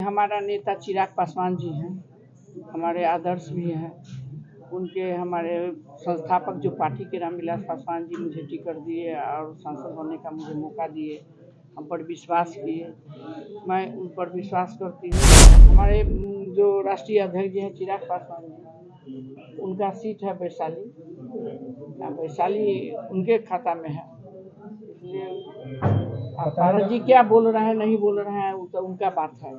हमारा नेता चिराग पासवान जी हैं, हमारे आदर्श भी हैं। उनके हमारे संस्थापक जो पार्टी के रामविलास पासवान जी मुझे टिकट दिए और सांसद बनने का मुझे मौका दिए, हम पर विश्वास किए, मैं उन पर विश्वास करती हूँ। हमारे जो राष्ट्रीय अध्यक्ष जी हैं चिराग पासवान जी, उनका सीट है वैशाली, वैशाली उनके खाता में है। इसलिए अब पारस जी क्या बोल रहे हैं नहीं बोल रहे हैं वो तो उनका बात है।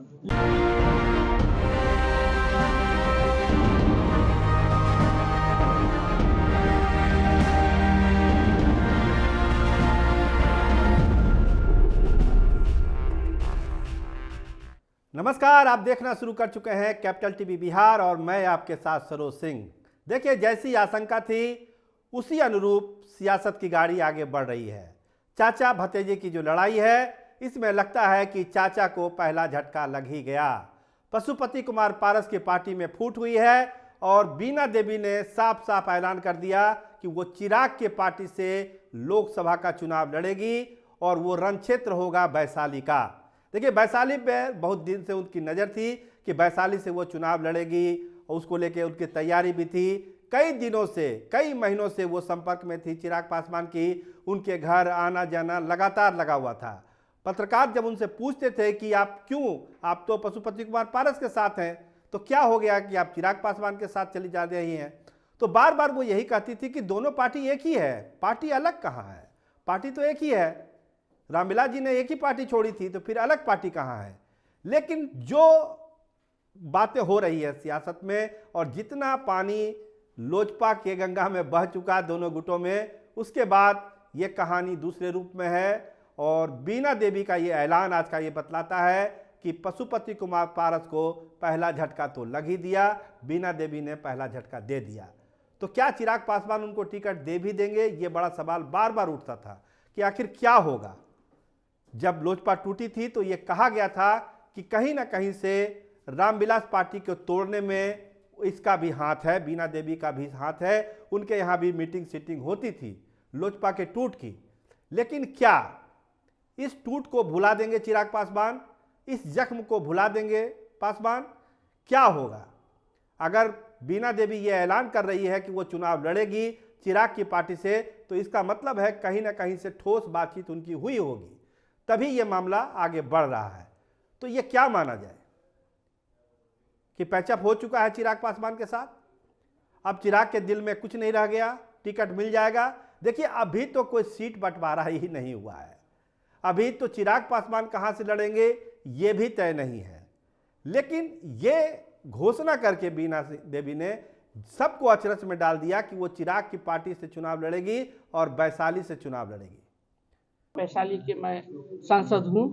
नमस्कार, आप देखना शुरू कर चुके हैं कैपिटल टीवी बिहार और मैं आपके साथ सरोज सिंह। देखिए, जैसी आशंका थी उसी अनुरूप सियासत की गाड़ी आगे बढ़ रही है। चाचा भतीजे की जो लड़ाई है, इसमें लगता है कि चाचा को पहला झटका लग ही गया। पशुपति कुमार पारस की पार्टी में फूट हुई है और बीना देवी ने साफ साफ ऐलान कर दिया कि वो चिराग के पार्टी से लोकसभा का चुनाव लड़ेगी और वो रण क्षेत्र होगा वैशाली का। देखिए, वैशाली पे बहुत दिन से उनकी नज़र थी कि वैशाली से वो चुनाव लड़ेगी और उसको लेके उनकी तैयारी भी थी। कई दिनों से, कई महीनों से वो संपर्क में थी चिराग पासवान की। उनके घर आना जाना लगातार लगा हुआ था। पत्रकार जब उनसे पूछते थे कि आप तो पशुपति कुमार पारस के साथ हैं, तो क्या हो गया कि आप चिराग पासवान के साथ चली जा रही हैं, तो बार बार वो यही कहती थी कि दोनों पार्टी एक ही है, पार्टी अलग कहाँ है, पार्टी तो एक ही है। रामविलास जी ने एक ही पार्टी छोड़ी थी, तो फिर अलग पार्टी कहाँ है। लेकिन जो बातें हो रही है सियासत में और जितना पानी लोजपा के गंगा में बह चुका दोनों गुटों में, उसके बाद ये कहानी दूसरे रूप में है। और बीना देवी का ये ऐलान आज का ये बतलाता है कि पशुपति कुमार पारस को पहला झटका तो लग ही दिया, बीना देवी ने पहला झटका दे दिया। तो क्या चिराग पासवान उनको टिकट दे भी देंगे, ये बड़ा सवाल बार बार उठता था कि आखिर क्या होगा। जब लोजपा टूटी थी तो ये कहा गया था कि कहीं ना कहीं से रामविलास पार्टी को तोड़ने में इसका भी हाथ है, बीना देवी का भी हाथ है। उनके यहाँ भी मीटिंग सीटिंग होती थी लोजपा के टूट की। लेकिन क्या इस टूट को भुला देंगे चिराग पासवान, इस जख्म को भुला देंगे पासवान? क्या होगा अगर बीना देवी ये ऐलान कर रही है कि वो चुनाव लड़ेगी चिराग की पार्टी से, तो इसका मतलब है कहीं ना कहीं से ठोस बातचीत उनकी हुई होगी, तभी ये मामला आगे बढ़ रहा है। तो ये क्या माना जाए कि पैचअप हो चुका है चिराग पासवान के साथ, अब चिराग के दिल में कुछ नहीं रह गया, टिकट मिल जाएगा। देखिए, अभी तो कोई सीट बंटवारा ही नहीं हुआ है, अभी तो चिराग पासवान कहां से लड़ेंगे ये भी तय नहीं है। लेकिन ये घोषणा करके बीना देवी ने सबको अचरज में डाल दिया कि वो चिराग की पार्टी से चुनाव लड़ेगी और वैशाली से चुनाव लड़ेगी। वैशाली के मैं सांसद हूँ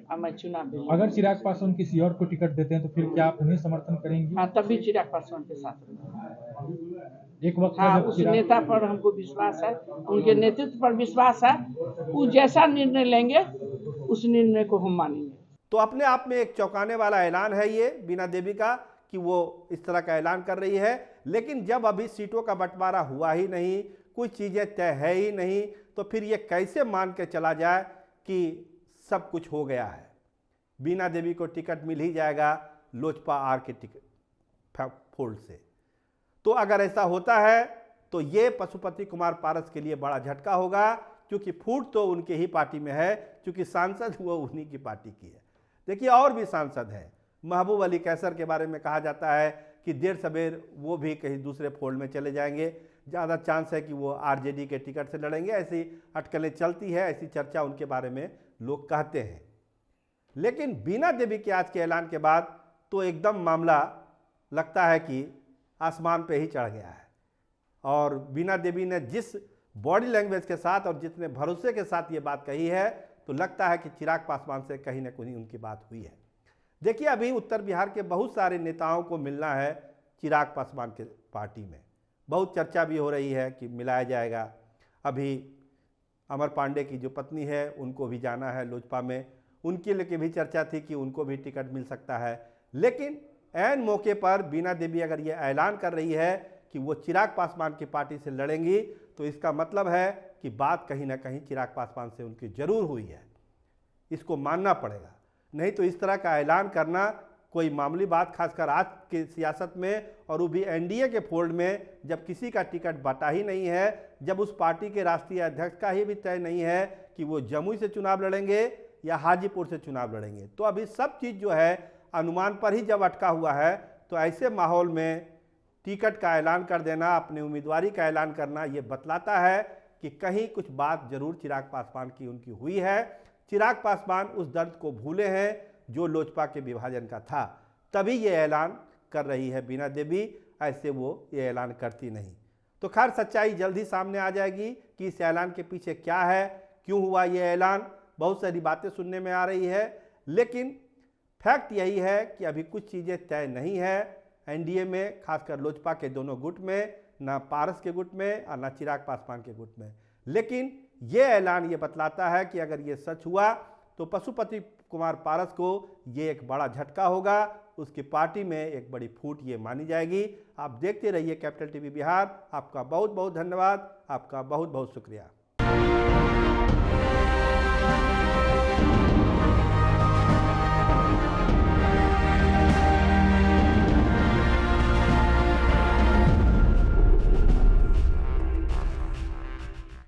और मैं चुनाव भी लड़ूंगी। अगर चिराग पासवान किसी और को टिकट देते हैं तो फिर क्या आप उन्हें समर्थन करेंगी? हाँ, तब भी चिराग पासवान के साथ रहूंगी। एक वक्त हाँ, जब उस चिराग नेता पर हमको विश्वास है, उनके नेतृत्व पर विश्वास है। वो जैसा निर्णय लेंगे उस निर्णय को हम मानेंगे। तो अपने आप में एक चौंकाने वाला ऐलान है ये बीना देवी का कि वो इस तरह का ऐलान कर रही है। लेकिन जब अभी सीटों का बंटवारा हुआ ही नहीं, कोई चीज़ें तय है ही नहीं, तो फिर ये कैसे मान के चला जाए कि सब कुछ हो गया है, बीना देवी को टिकट मिल ही जाएगा लोजपा आर के टिकट फोल्ड से। तो अगर ऐसा होता है तो ये पशुपति कुमार पारस के लिए बड़ा झटका होगा, क्योंकि फूट तो उनके ही पार्टी में है, क्योंकि सांसद वो उन्हीं की पार्टी की है। देखिए, और भी सांसद हैं, महबूब अली कैसर के बारे में कहा जाता है कि देर सवेर वो भी कहीं दूसरे फोल्ड में चले जाएंगे, ज़्यादा चांस है कि वो आरजेडी के टिकट से लड़ेंगे। ऐसी अटकलें चलती है, ऐसी चर्चा उनके बारे में लोग कहते हैं। लेकिन बीना देवी के आज के ऐलान के बाद तो एकदम मामला लगता है कि आसमान पे ही चढ़ गया है। और बीना देवी ने जिस बॉडी लैंग्वेज के साथ और जितने भरोसे के साथ ये बात कही है, तो लगता है कि चिराग पासवान से कहीं ना कहीं उनकी बात हुई है। देखिए, अभी उत्तर बिहार के बहुत सारे नेताओं को मिलना है चिराग पासवान के पार्टी में, बहुत चर्चा भी हो रही है कि मिलाया जाएगा। अभी अमर पांडे की जो पत्नी है उनको भी जाना है लोजपा में, उनके लिए भी चर्चा थी कि उनको भी टिकट मिल सकता है। लेकिन ऐन मौके पर बीना देवी अगर ये ऐलान कर रही है कि वो चिराग पासवान की पार्टी से लड़ेंगी, तो इसका मतलब है कि बात कहीं ना कहीं चिराग पासवान से उनकी जरूर हुई है। इसको मानना पड़ेगा, नहीं तो इस तरह का ऐलान करना कोई मामूली बात, खासकर आज की सियासत में और वो भी एनडीए के फोल्ड में, जब किसी का टिकट बटा ही नहीं है, जब उस पार्टी के राष्ट्रीय अध्यक्ष का ही भी तय नहीं है कि वो जमुई से चुनाव लड़ेंगे या हाजीपुर से चुनाव लड़ेंगे। तो अभी सब चीज़ जो है अनुमान पर ही जब अटका हुआ है, तो ऐसे माहौल में टिकट का ऐलान कर देना, अपनी उम्मीदवारी का ऐलान करना, ये बतलाता है कि कहीं कुछ बात जरूर चिराग पासवान की उनकी हुई है। चिराग पासवान उस दर्द को भूले हैं जो लोजपा के विभाजन का था, तभी ये ऐलान कर रही है बीना देवी, ऐसे वो ये ऐलान करती नहीं। तो खैर सच्चाई जल्द ही सामने आ जाएगी कि इस ऐलान के पीछे क्या है, क्यों हुआ ये ऐलान। बहुत सारी बातें सुनने में आ रही है, लेकिन फैक्ट यही है कि अभी कुछ चीज़ें तय नहीं है एनडीए में, खासकर लोजपा के दोनों गुट में, ना पारस के गुट में और ना चिराग पासवान के गुट में। लेकिन ये ऐलान ये बतलाता है कि अगर ये सच हुआ तो पशुपति कुमार पारस को ये एक बड़ा झटका होगा, उसकी पार्टी में एक बड़ी फूट ये मानी जाएगी। आप देखते रहिए कैपिटल टीवी बिहार। आपका बहुत बहुत धन्यवाद, आपका बहुत बहुत शुक्रिया।